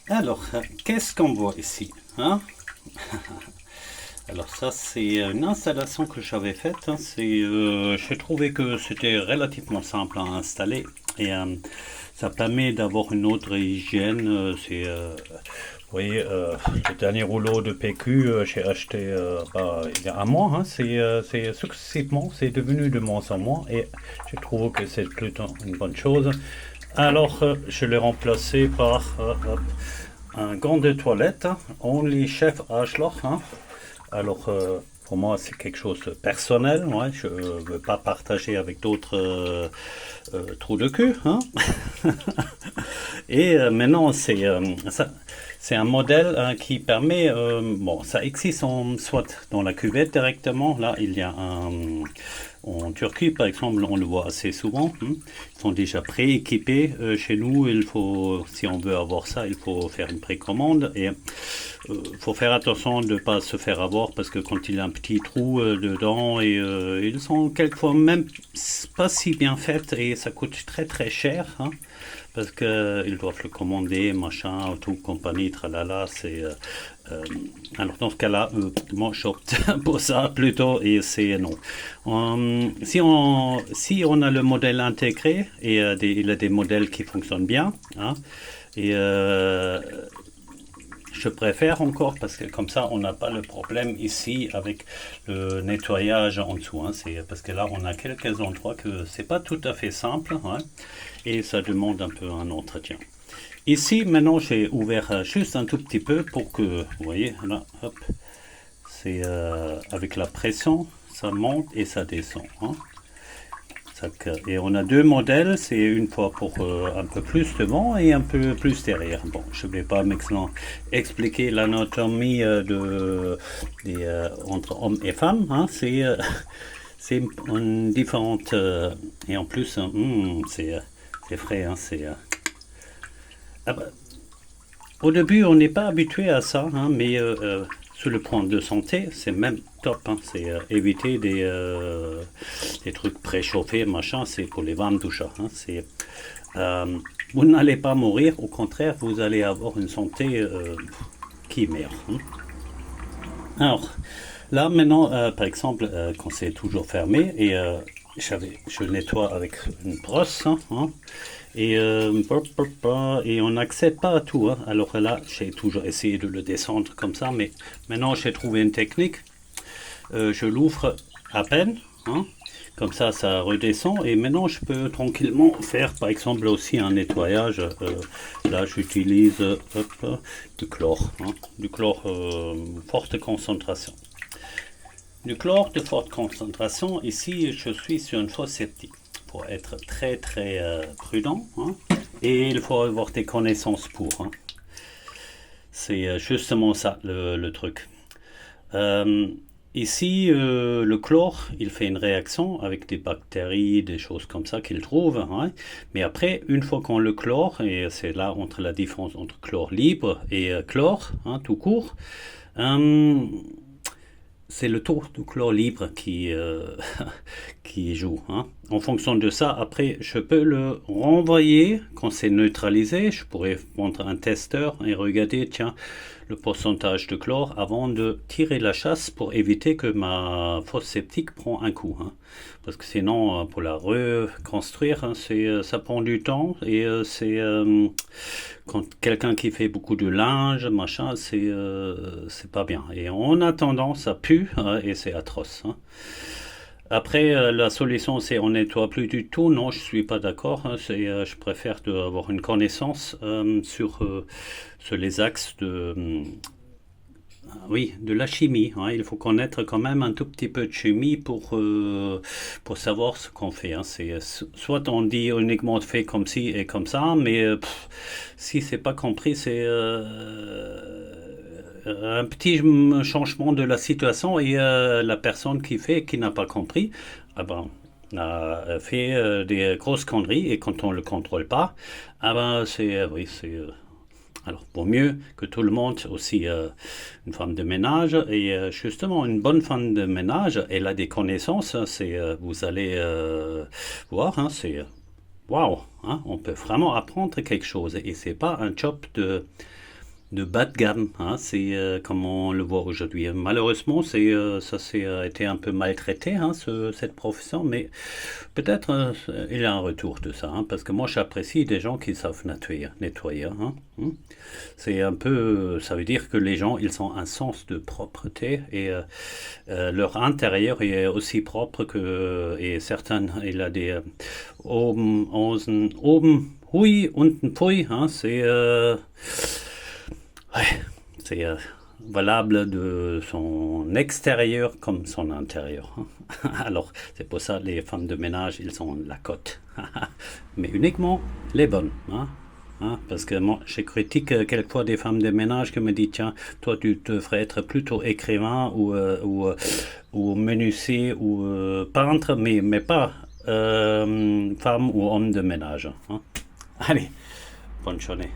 Alors, qu'est-ce qu'on voit ici, hein? Alors ça, c'est une installation que j'avais faite, hein. J'ai trouvé que c'était relativement simple à installer et ça permet d'avoir une autre hygiène. Vous voyez, le dernier rouleau de PQ, j'ai acheté il y a un mois, hein. C'est successivement, c'est devenu de moins en moins et je trouve que c'est plutôt une bonne chose. Alors, je l'ai remplacé par un gant de toilette, hein, Only Chef Ashloch, hein. Alors, pour moi, c'est quelque chose de personnel. Ouais, je ne veux pas partager avec d'autres trous de cul, hein. Et maintenant, c'est un modèle, hein, qui permet, bon, ça existe soit dans la cuvette directement. Là, il y a en Turquie, par exemple, on le voit assez souvent, hein. Ils sont déjà prééquipés. Chez nous, si on veut avoir ça, il faut faire une précommande et faut faire attention de ne pas se faire avoir parce que quand il y a un petit trou dedans et ils sont quelquefois même pas si bien faites et ça coûte très très cher, hein, parce qu'ils doivent le commander, machin, tout, compagnie, tralala, alors dans ce cas-là, moi j'opte pour ça plutôt et c'est non. Si on a le modèle intégré et il a des modèles qui fonctionnent bien, hein, et je préfère encore parce que comme ça on n'a pas le problème ici avec le nettoyage en dessous, hein. C'est parce que là on a quelques endroits que c'est pas tout à fait simple, hein, et ça demande un peu un entretien. Ici maintenant j'ai ouvert juste un tout petit peu pour que vous voyez là, hop, c'est avec la pression ça monte et ça descend, hein. Et on a deux modèles, c'est une fois pour un peu plus devant et un peu plus derrière. Bon, je ne vais pas maintenant expliquer l'anatomie entre hommes et femmes, hein. C'est une différente. Et en plus, c'est frais, hein, ah bah, au début, on n'est pas habitué à ça, hein, mais sur le point de santé, c'est même top, hein. C'est éviter des trucs préchauffés, machin, c'est pour les vannes, tout ça, hein. Euh, vous n'allez pas mourir, au contraire, vous allez avoir une santé qui est meilleure, hein. Alors, là maintenant, par exemple, quand c'est toujours fermé, et je nettoie avec une brosse, hein, et on n'accède pas à tout, hein. Alors là, j'ai toujours essayé de le descendre comme ça, mais maintenant j'ai trouvé une technique. Je l'ouvre à peine, hein. Comme ça redescend. Et maintenant, je peux tranquillement faire, par exemple, aussi un nettoyage. Là, j'utilise du chlore, hein. Du chlore forte concentration. Du chlore de forte concentration. Ici, je suis sur une fosse septique. Pour être très très prudent, hein. Et il faut avoir des connaissances pour, hein. C'est justement ça le truc. Euh, Ici, le chlore, il fait une réaction avec des bactéries, des choses comme ça qu'il trouve, hein. Mais après, une fois qu'on le chlore, et c'est là entre la différence entre chlore libre et chlore, hein, tout court, euh, c'est le taux de chlore libre qui joue, hein. En fonction de ça, après, je peux le renvoyer quand c'est neutralisé. Je pourrais prendre un testeur et regarder, tiens, le pourcentage de chlore avant de tirer la chasse pour éviter que ma fosse septique prend un coup, hein. Parce que sinon, pour la reconstruire, hein, ça prend du temps et quand quelqu'un qui fait beaucoup de linge, machin, c'est pas bien. Et en attendant, ça pue, hein, et c'est atroce, hein. Après, la solution, c'est on nettoie plus du tout. Non, je suis pas d'accord, hein. Je préfère avoir une connaissance sur les axes oui, de la chimie, hein. Il faut connaître quand même un tout petit peu de chimie pour savoir ce qu'on fait, hein. Soit on dit uniquement fait comme ci et comme ça, mais si c'est pas compris, c'est un petit changement de la situation et la personne qui n'a pas compris, ah ben, a fait des grosses conneries et quand on le contrôle pas, ah ben oui, alors, vaut mieux que tout le monde, aussi une femme de ménage, et justement, une bonne femme de ménage, elle a des connaissances, hein. Vous allez voir, hein, waouh, hein, on peut vraiment apprendre quelque chose, et c'est pas un job de de bas de gamme, hein, c'est comme on le voit aujourd'hui. Malheureusement, ça s'est été un peu maltraité, hein, cette profession, mais peut-être il y a un retour de ça, hein, parce que moi j'apprécie des gens qui savent nettoyer, hein, hein. C'est un peu, ça veut dire que les gens, ils ont un sens de propreté et leur intérieur est aussi propre que, et certains, il a des oben hui, unten pui, hein, ouais, c'est valable de son extérieur comme son intérieur, hein. Alors, c'est pour ça les femmes de ménage, ils ont la cote. Mais uniquement les bonnes, hein. Hein, parce que moi, je critique quelquefois des femmes de ménage qui me disent, tiens, toi, tu devrais être plutôt écrivain ou menuisier ou peintre, mais pas femme ou homme de ménage, hein. Allez, bonne journée.